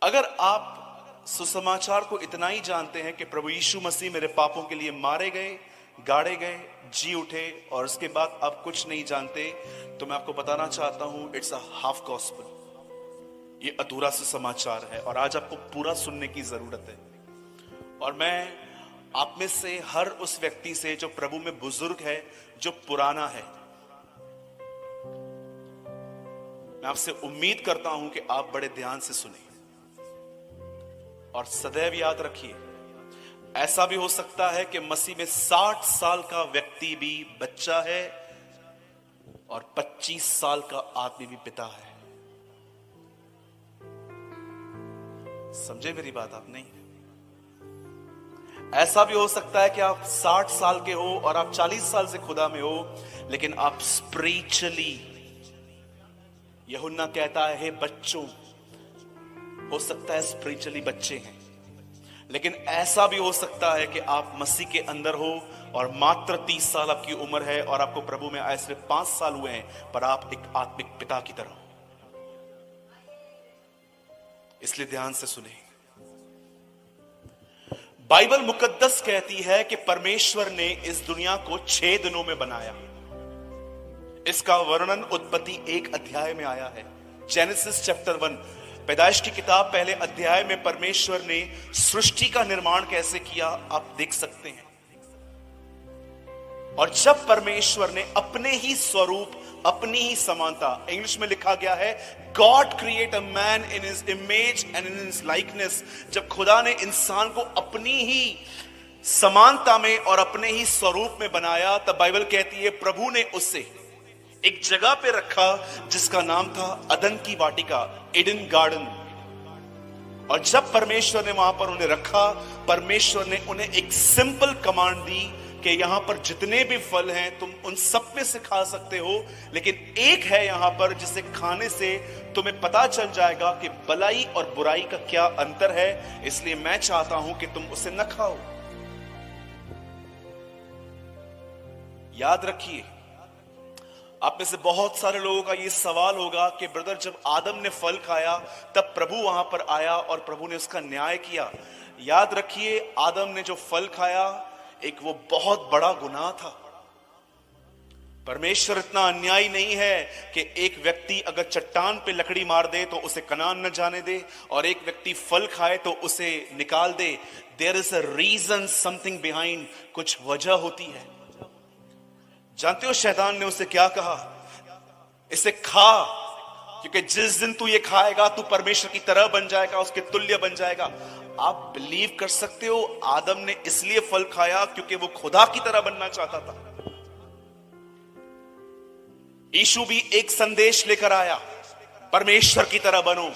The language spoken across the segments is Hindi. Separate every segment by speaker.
Speaker 1: अगर आप सुसमाचार को इतना ही जानते हैं कि प्रभु यीशु मसीह मेरे पापों के लिए मारे गए, गाड़े गए, जी उठे, और उसके बाद आप कुछ नहीं जानते, तो मैं आपको बताना चाहता हूं इट्स अ हाफ गॉस्पेल। ये अधूरा सुसमाचार है और आज आपको पूरा सुनने की जरूरत है। और मैं आप में से हर उस व्यक्ति से जो प्रभु में बुजुर्ग है, जो पुराना है, मैं आपसे उम्मीद करता हूं कि आप बड़े ध्यान से सुने और सदैव याद रखिए, ऐसा भी हो सकता है कि मसीह में 60 साल का व्यक्ति भी बच्चा है और 25 साल का आदमी भी पिता है। समझे मेरी बात आप? नहीं। ऐसा भी हो सकता है कि आप 60 साल के हो और आप 40 साल से खुदा में हो, लेकिन आप स्पिरिचुअली, यूहन्ना कहता है, हे बच्चों, हो सकता है स्पिरिचुअली बच्चे हैं, लेकिन ऐसा भी हो सकता है कि आप मसीह के अंदर हो और मात्र 30 साल आपकी उम्र है और आपको प्रभु में आए सिर्फ 5 साल हुए हैं, पर आप एक आत्मिक पिता की तरह हो। इसलिए ध्यान से सुने। बाइबल मुकद्दस कहती है कि परमेश्वर ने इस दुनिया को 6 दिनों में बनाया। इसका वर्णन उत्पत्ति 1 अध्याय में आया है। जेनेसिस चैप्टर 1, पैदाइश की किताब पहले अध्याय में परमेश्वर ने सृष्टि का निर्माण कैसे किया आप देख सकते हैं। और जब परमेश्वर ने अपने ही स्वरूप, अपनी ही समानता, इंग्लिश में लिखा गया है God create a man in his image and in his likeness, जब खुदा ने इंसान को अपनी ही समानता में और अपने ही स्वरूप में बनाया, तब बाइबल कहती है प्रभु ने उसे एक जगह पे रखा जिसका नाम था अदन की वाटिका, ईडन गार्डन। और जब परमेश्वर ने वहां पर उन्हें रखा, परमेश्वर ने उन्हें एक सिंपल कमांड दी कि यहां पर जितने भी फल हैं तुम उन सब में से खा सकते हो, लेकिन एक है यहां पर जिसे खाने से तुम्हें पता चल जाएगा कि भलाई और बुराई का क्या अंतर है, इसलिए मैं चाहता हूं कि तुम उसे न खाओ। याद रखिए, आप में से बहुत सारे लोगों का ये सवाल होगा कि ब्रदर, जब आदम ने फल खाया तब प्रभु वहां पर आया और प्रभु ने उसका न्याय किया। याद रखिए, आदम ने जो फल खाया, एक वो बहुत बड़ा गुनाह था। परमेश्वर इतना अन्यायी नहीं है कि एक व्यक्ति अगर चट्टान पे लकड़ी मार दे तो उसे कनान न जाने दे, और एक व्यक्ति फल खाए तो उसे निकाल दे। There is a reason, something behind, कुछ वजह होती है। जानते हो शैतान ने उसे क्या कहा? इसे खा, क्योंकि जिस दिन तू ये खाएगा तू परमेश्वर की तरह बन जाएगा, उसके तुल्य बन जाएगा। आप बिलीव कर सकते हो, आदम ने इसलिए फल खाया क्योंकि वो खुदा की तरह बनना चाहता था। यीशु भी एक संदेश लेकर आया, परमेश्वर की तरह बनो।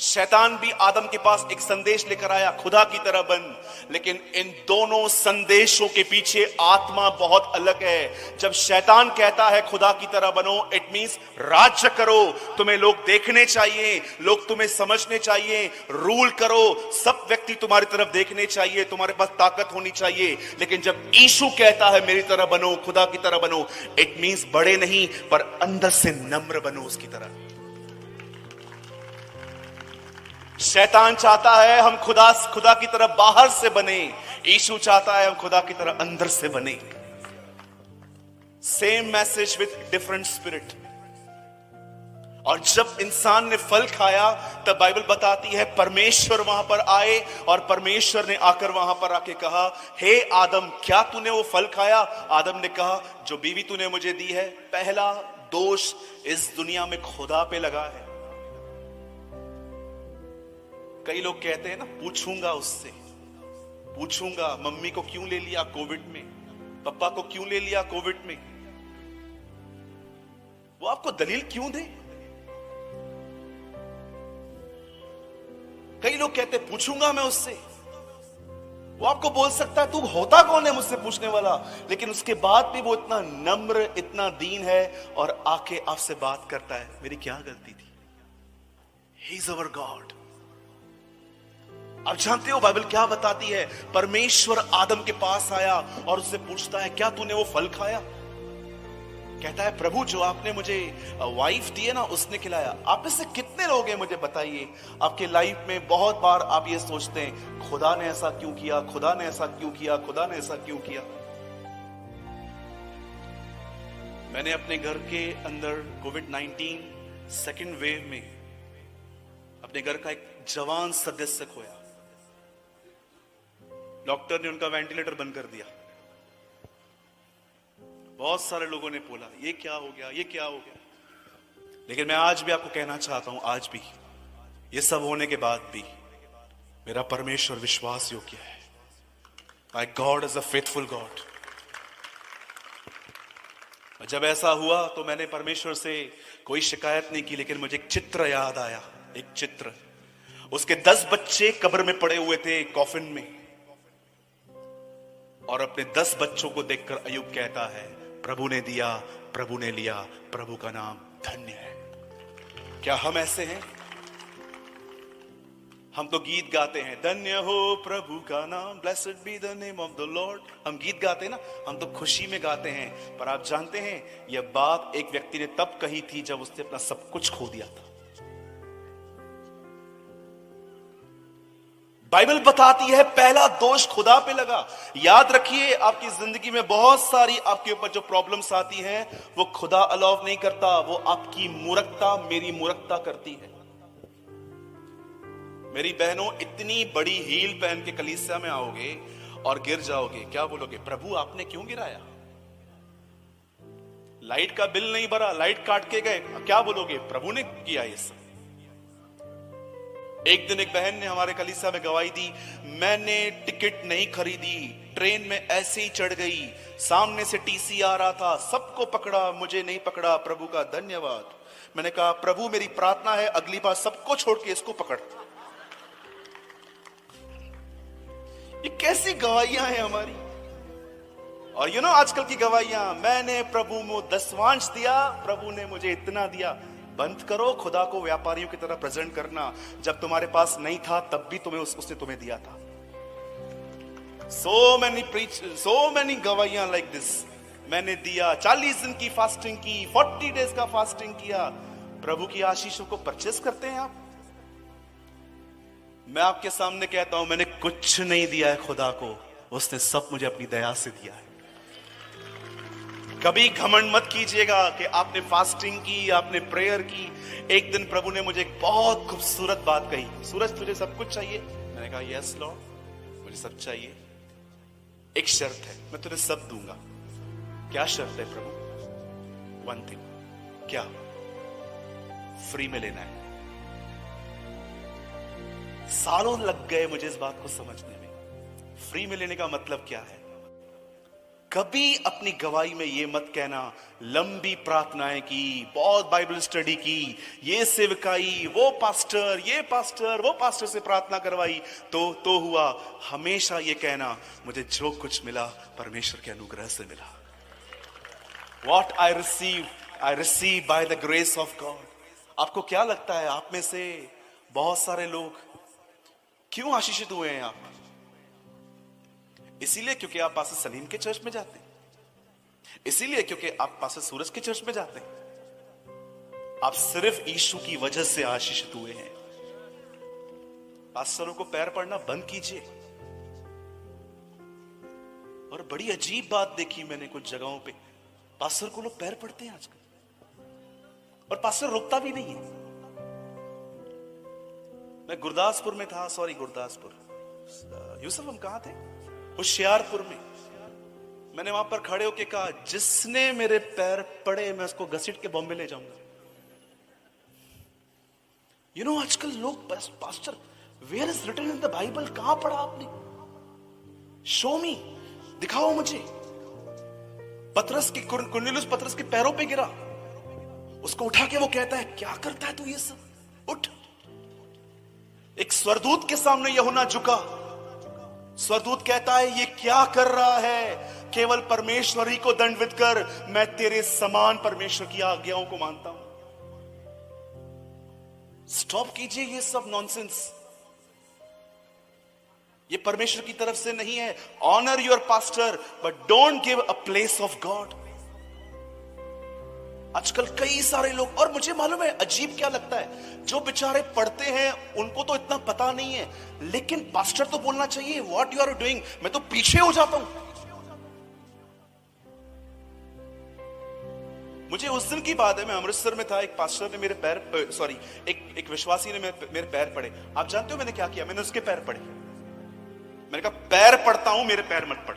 Speaker 1: शैतान भी आदम के पास एक संदेश लेकर आया, खुदा की तरह बन। लेकिन इन दोनों संदेशों के पीछे आत्मा बहुत अलग है। जब शैतान कहता है खुदा की तरह बनो, इट मींस राज्य करो, तुम्हें लोग देखने चाहिए, लोग तुम्हें समझने चाहिए, रूल करो, सब व्यक्ति तुम्हारी तरफ देखने चाहिए, तुम्हारे पास ताकत होनी चाहिए। लेकिन जब यीशु कहता है मेरी तरह बनो, खुदा की तरह बनो, इट मींस बड़े नहीं पर अंदर से नम्र बनो उसकी तरह। शैतान चाहता है हम खुदा की तरह बाहर से बने, यीशु चाहता है हम खुदा की तरह अंदर से बने। Same message with different spirit. और जब इंसान ने फल खाया तब बाइबल बताती है परमेश्वर वहां पर आए, और परमेश्वर ने आकर वहां पर आके कहा, हे आदम, क्या तूने वो फल खाया? आदम ने कहा, जो बीवी तूने मुझे दी है। पहला दोष इस दुनिया में खुदा पे लगा है। कई लोग कहते हैं ना, पूछूंगा उससे, पूछूंगा मम्मी को क्यों ले लिया कोविड में, पापा को क्यों ले लिया कोविड में। वो आपको दलील क्यों दे? कई लोग कहते पूछूंगा मैं उससे, वो आपको बोल सकता है तू होता कौन है मुझसे पूछने वाला, लेकिन उसके बाद भी वो इतना नम्र, इतना दीन है और आके आपसे बात करता है, मेरी क्या गलती थी। He is our God. अब जानते हो बाइबल क्या बताती है? परमेश्वर आदम के पास आया और उससे पूछता है, क्या तूने वो फल खाया? कहता है, प्रभु जो आपने मुझे वाइफ दी है ना, उसने खिलाया। आप में से कितने लोग हैं, मुझे बताइए आपके लाइफ में बहुत बार आप ये सोचते हैं खुदा ने ऐसा क्यों किया, खुदा ने ऐसा क्यों किया, खुदा ने ऐसा क्यों किया। मैंने अपने घर के अंदर कोविड-19 सेकेंड वेव में अपने घर का एक जवान सदस्य खोया। डॉक्टर ने उनका वेंटिलेटर बंद कर दिया। बहुत सारे लोगों ने बोला ये क्या हो गया, ये क्या हो गया। लेकिन मैं आज भी आपको कहना चाहता हूं, आज भी ये सब होने के बाद भी मेरा परमेश्वर विश्वास योग्य है। My God is a faithful God. जब ऐसा हुआ तो मैंने परमेश्वर से कोई शिकायत नहीं की, लेकिन मुझे एक चित्र याद आया, एक चित्र। उसके 10 बच्चे कब्र में पड़े हुए थे कॉफिन में, और अपने 10 बच्चों को देखकर अय्यूब कहता है प्रभु ने दिया, प्रभु ने लिया, प्रभु का नाम धन्य है। क्या हम ऐसे हैं? हम तो गीत गाते हैं, धन्य हो प्रभु का नाम, blessed be the name of the Lord. हम गीत गाते हैं ना, हम तो खुशी में गाते हैं। पर आप जानते हैं यह बात एक व्यक्ति ने तब कही थी जब उसने अपना सब कुछ खो दिया था। बाइबल बताती है पहला दोष खुदा पे लगा। याद रखिए आपकी जिंदगी में बहुत सारी आपके ऊपर जो प्रॉब्लम्स आती हैं वो खुदा अलाउ नहीं करता, वो आपकी मूर्खता, मेरी मूर्खता करती है। मेरी बहनों, इतनी बड़ी हील पहन के कलीसिया में आओगे और गिर जाओगे, क्या बोलोगे? प्रभु आपने क्यों गिराया? लाइट का बिल नहीं भरा, लाइट काट के गए, क्या बोलोगे? प्रभु ने किया ये सब। एक दिन एक बहन ने हमारे कलीसिया में गवाही दी, मैंने टिकट नहीं खरीदी, ट्रेन में ऐसे ही चढ़ गई, सामने से टीसी आ रहा था, सबको पकड़ा, मुझे नहीं पकड़ा, प्रभु का धन्यवाद। मैंने कहा प्रभु मेरी प्रार्थना है अगली बार सबको छोड़ के इसको पकड़। ये कैसी गवाहियां हैं हमारी। और आजकल की गवाहियां, मैंने प्रभु को 10वांश दिया, प्रभु ने मुझे इतना दिया। बंद करो खुदा को व्यापारियों की तरह प्रेजेंट करना। जब तुम्हारे पास नहीं था तब भी उसने तुम्हें दिया था। so many गवाहियां लाइक दिस। मैंने दिया, 40 दिन की फास्टिंग की, 40 डेज का फास्टिंग किया। प्रभु की आशीषों को परचेस करते हैं आप। मैं आपके सामने कहता हूं मैंने कुछ नहीं दिया है खुदा को, उसने सब मुझे अपनी दया से दिया है। कभी घमंड मत कीजिएगा कि आपने फास्टिंग की, आपने प्रेयर की। एक दिन प्रभु ने मुझे एक बहुत खूबसूरत बात कही, सूरज तुझे सब कुछ चाहिए? मैंने कहा यस लॉर्ड, मुझे सब चाहिए। एक शर्त है, मैं तुझे सब दूंगा। क्या शर्त है प्रभु? One thing. क्या? फ्री में लेना है। सालों लग गए मुझे इस बात को समझने में, फ्री में लेने का मतलब क्या है। कभी अपनी गवाही में ये मत कहना लंबी प्रार्थनाएं की, बहुत बाइबल स्टडी की, ये सेवकाई, वो पास्टर, ये पास्टर, वो पास्टर से प्रार्थना करवाई तो हुआ। हमेशा ये कहना मुझे जो कुछ मिला परमेश्वर के अनुग्रह से मिला। What I receive by the grace of God। आपको क्या लगता है आप में से बहुत सारे लोग क्यों आशीषित हुए हैं? आप इसीलिए क्योंकि आप पास्टर सलीम के चर्च में जाते हैं, इसीलिए क्योंकि आप पास्टर सूरज के चर्च में जाते हैं। आप सिर्फ यीशु की वजह से आशीषित हुए हैं। पास्टरों को पैर पड़ना बंद कीजिए। और बड़ी अजीब बात देखी मैंने कुछ जगहों पे, पास्टर को लोग पैर पड़ते हैं आजकल, और पास्टर रुकता भी नहीं है। मैं गुरदासपुर में था, यूसुफ हम कहां थे? होशियारपुर में। मैंने वहां पर खड़े होकर कहा जिसने मेरे पैर पड़े मैं उसको घसीट के बॉम्बे ले जाऊंगा। आजकल लोग pastor where is written in the Bible, कहां पढ़ा आपने? शो मी, दिखाओ मुझे। कुरनेलियुस पतरस के पैरों पे गिरा, उसको उठा के वो कहता है क्या करता है तू ये सब, उठ। एक स्वर्गदूत के सामने यूहन्ना झुका, स्वर्गदूत कहता है ये क्या कर रहा है? केवल परमेश्वर ही को दंडवत कर, मैं तेरे समान परमेश्वर की आज्ञाओं को मानता हूं। स्टॉप कीजिए ये सब नॉनसेंस, ये परमेश्वर की तरफ से नहीं है। Honour your pastor but don't give a place of God. आजकल कई सारे लोग, और मुझे मालूम है अजीब क्या लगता है, जो बेचारे पढ़ते हैं उनको तो इतना पता नहीं है, लेकिन पास्टर तो बोलना चाहिए व्हाट यू आर डूइंग, मैं तो पीछे हो जाता हूं। मुझे उस दिन की बात है, मैं अमृतसर में था, एक पास्टर ने मेरे पैर, सॉरी, एक विश्वासी ने मेरे पैर पड़े। आप जानते हो मैंने क्या किया? मैंने उसके पैर पड़े। मैंने कहा पैर पड़ता हूं, मेरे पैर मत पड़।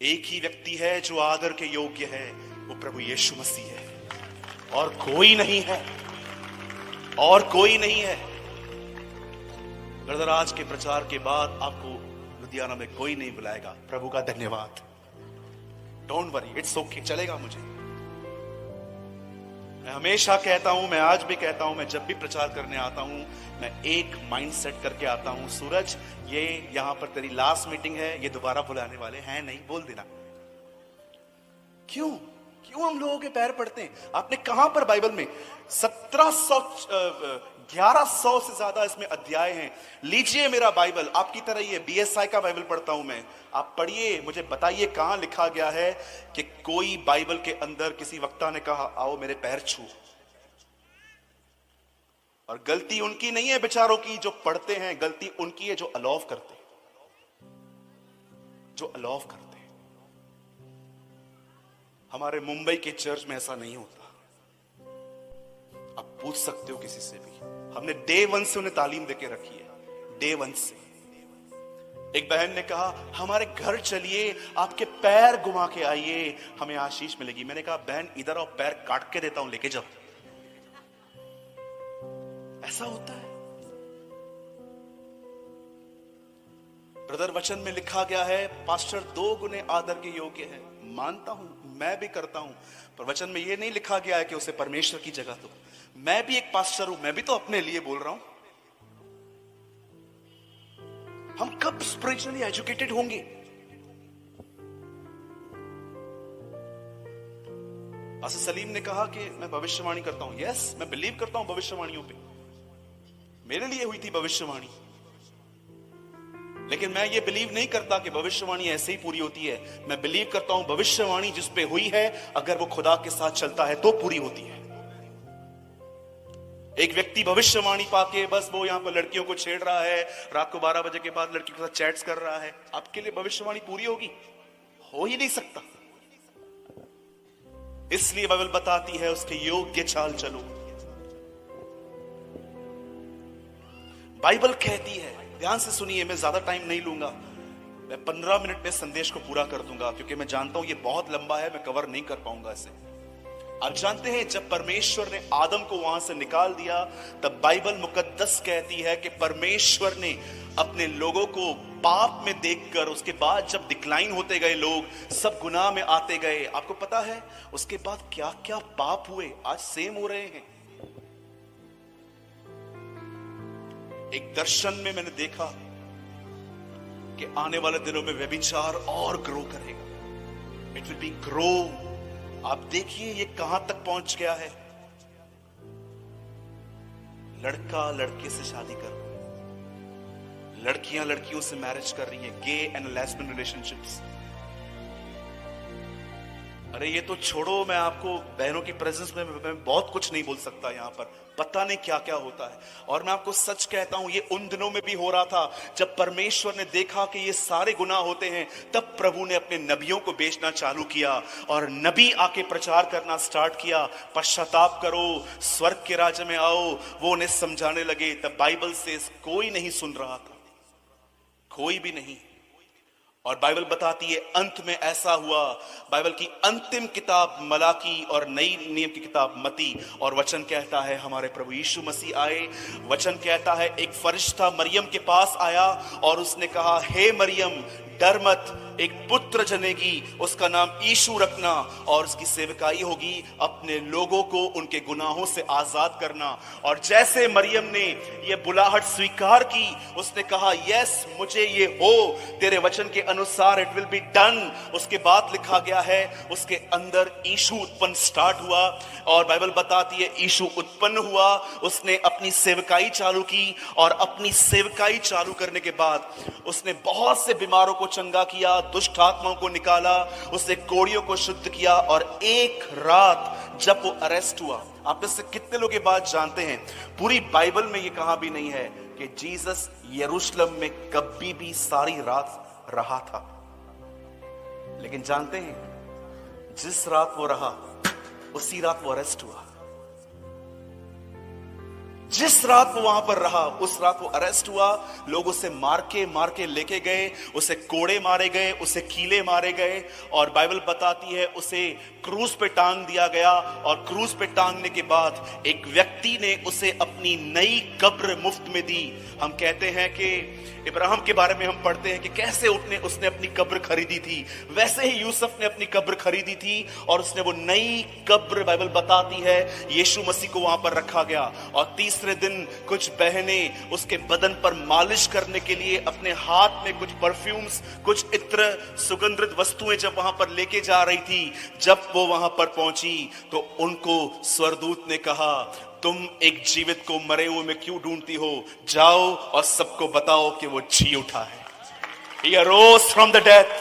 Speaker 1: एक ही व्यक्ति है जो आदर के योग्य है, वो प्रभु यीशु मसीह है, और कोई नहीं है, और कोई नहीं है। ब्रदर, आज के प्रचार के बाद आपको लुधियाना में कोई नहीं बुलाएगा। प्रभु का धन्यवाद। डोंट वरी, इट्स ओके, चलेगा मुझे। मैं हमेशा कहता हूं, मैं आज भी कहता हूं, मैं जब भी प्रचार करने आता हूं, मैं एक माइंड सेट करके आता हूं, सूरज ये यहां पर तेरी लास्ट मीटिंग है, ये दोबारा बुलाने वाले हैं नहीं, बोल देना। क्यों हम लोगों के पैर पड़ते हैं? आपने कहां पर बाइबल में 1100 से ज्यादा इसमें अध्याय हैं। लीजिए मेरा बाइबल, आपकी तरह ही है, BSI का बाइबल पढ़ता हूं मैं। आप पढ़िए, मुझे बताइए कहां लिखा गया है कि कोई बाइबल के अंदर किसी वक्ता ने कहा आओ मेरे पैर छू। और गलती उनकी नहीं है बेचारों की जो पढ़ते हैं, गलती उनकी है जो अलाउ करते हैं, जो अलाउ करते हैं। हमारे मुंबई के चर्च में ऐसा नहीं होता। आप पूछ सकते हो किसी से भी, हमने डे 1 से उन्हें तालीम देके रखी है, डे 1 से। एक बहन ने कहा हमारे घर चलिए, आपके पैर घुमा के आइए, हमें आशीष मिलेगी। मैंने कहा बहन इधर आओ, पैर काट के देता हूं, लेके जाओ। ऐसा होता है ब्रदर। वचन में लिखा गया है पास्टर 2 गुने आदर के योग्य है। मानता हूं, मैं भी करता हूं, पर वचन में यह नहीं लिखा गया है कि उसे परमेश्वर की जगह दो। मैं भी एक पास्टर हूं, मैं भी तो अपने लिए बोल रहा हूं। हम कब स्पिरिचुअली एजुकेटेड होंगे? पास्टर सलीम ने कहा कि मैं भविष्यवाणी करता हूं। यस, मैं बिलीव करता हूं भविष्यवाणियों पे। मेरे लिए हुई थी भविष्यवाणी, लेकिन मैं ये बिलीव नहीं करता कि भविष्यवाणी ऐसे ही पूरी होती है। मैं बिलीव करता हूं भविष्यवाणी जिस पे हुई है, अगर वो खुदा के साथ चलता है तो पूरी होती है। एक व्यक्ति भविष्यवाणी पाके बस वो यहां पर लड़कियों को छेड़ रहा है, रात को 12 बजे के बाद लड़कियों के साथ चैट्स कर रहा है, आपके लिए भविष्यवाणी पूरी होगी? हो ही नहीं सकता। इसलिए बाइबल बताती है उसके योग्य चाल चलो। बाइबल कहती है, ध्यान से सुनिए, मैं ज्यादा टाइम नहीं लूंगा, मैं 15 मिनट में संदेश को पूरा कर दूंगा, क्योंकि मैं जानता हूं ये बहुत लंबा है, मैं कवर नहीं कर पाऊंगा इसे। आप जानते हैं जब परमेश्वर ने आदम को वहां से निकाल दिया, तब बाइबल मुकद्दस कहती है कि परमेश्वर ने अपने लोगों को पाप में देखकर, उसके बाद जब डिक्लाइन होते गए लोग, सब गुनाह में आते गए, आपको पता है उसके बाद क्या क्या पाप हुए, आज सेम हो रहे हैं। एक दर्शन में मैंने देखा कि आने वाले दिनों में व्यभिचार और ग्रो करेगा। It will be grow. आप देखिए ये कहां तक पहुंच गया है। लड़का लड़के से शादी कर रहा है, लड़कियां लड़कियों से मैरिज कर रही है, गे एंड लेस्बियन रिलेशनशिप्स। अरे ये तो छोड़ो, मैं आपको बहनों की प्रेजेंस में मैं बहुत कुछ नहीं बोल सकता, यहां पर पता नहीं क्या क्या होता है। और मैं आपको सच कहता हूं, ये उन दिनों में भी हो रहा था जब परमेश्वर ने देखा कि ये सारे गुनाह होते हैं, तब प्रभु ने अपने नबियों को भेजना चालू किया, और नबी आके प्रचार करना स्टार्ट किया, पश्चाताप करो, स्वर्ग के राज्य में आओ। वो उन्हें समझाने लगे। तब बाइबल से कोई नहीं सुन रहा था, कोई भी नहीं। और बाइबल बताती है अंत में ऐसा हुआ। बाइबल की अंतिम किताब मलाकी और नई नियम की किताब मती, और वचन कहता है हमारे प्रभु यीशु मसीह आए। वचन कहता है एक फरिश्ता मरियम के पास आया और उसने कहा, हे मरियम डर मत, एक पुत्र जनेगी, उसका नाम यीशु रखना, और उसकी सेवकाई होगी अपने लोगों को उनके गुनाहों से आजाद करना। और जैसे मरियम ने यह बुलाहट स्वीकार की, उसने कहा यस मुझे ये हो, तेरे वचन के अनुसार इट विल बी डन। उसके बाद लिखा गया है उसके अंदर यीशु उत्पन्न स्टार्ट हुआ, और बाइबल बताती है यीशु उत्पन्न हुआ, उसने अपनी सेवकाई चालू की, और अपनी सेवकाई चालू करने के बाद उसने बहुत से बीमारों को चंगा किया, दुष्ट आत्माओं को निकाला, उसने कोढ़ियों को शुद्ध किया। और एक रात जब वो अरेस्ट हुआ, आप में से कितने लोग ये बात जानते हैं, पूरी बाइबल में ये कहा भी नहीं है कि जीसस यरूशलेम में कभी भी सारी रात रहा था। लेकिन जानते हैं, जिस रात वो रहा उसी रात वो अरेस्ट हुआ। जिस रात वो वहां पर रहा उस रात वो अरेस्ट हुआ। लोग उसे मार के लेके गए, उसे कोड़े मारे गए, उसे कीले मारे गए, और बाइबल बताती है उसे क्रूस पे टांग दिया गया। और क्रूस पे टांगने के बाद एक व्यक्ति ने उसे अपनी नई कब्र मुफ्त में दी। हम कहते हैं कि इब्राहिम के बारे में हम पढ़ते हैं कि कैसे उसने अपनी कब्र खरीदी थी, वैसे ही यूसुफ ने अपनी कब्र खरीदी थी और उसने वो नई कब्र, बाइबल बताती है, यीशु मसीह को वहां पर रखा गया। और तीसरे दिन कुछ बहनें उसके बदन पर मालिश करने के लिए अपने हाथ में कुछ परफ्यूम्स, कुछ इत्र, सुगंधित वस्तुएं जब वहां पर लेके जा रही थी, जब वो वहां पर पहुंची तो उनको स्वर्गदूत ने कहा, तुम एक जीवित को मरे हुए में क्यों ढूंढती हो? जाओ और सबको बताओ कि वो जी उठा है। He arose from the death.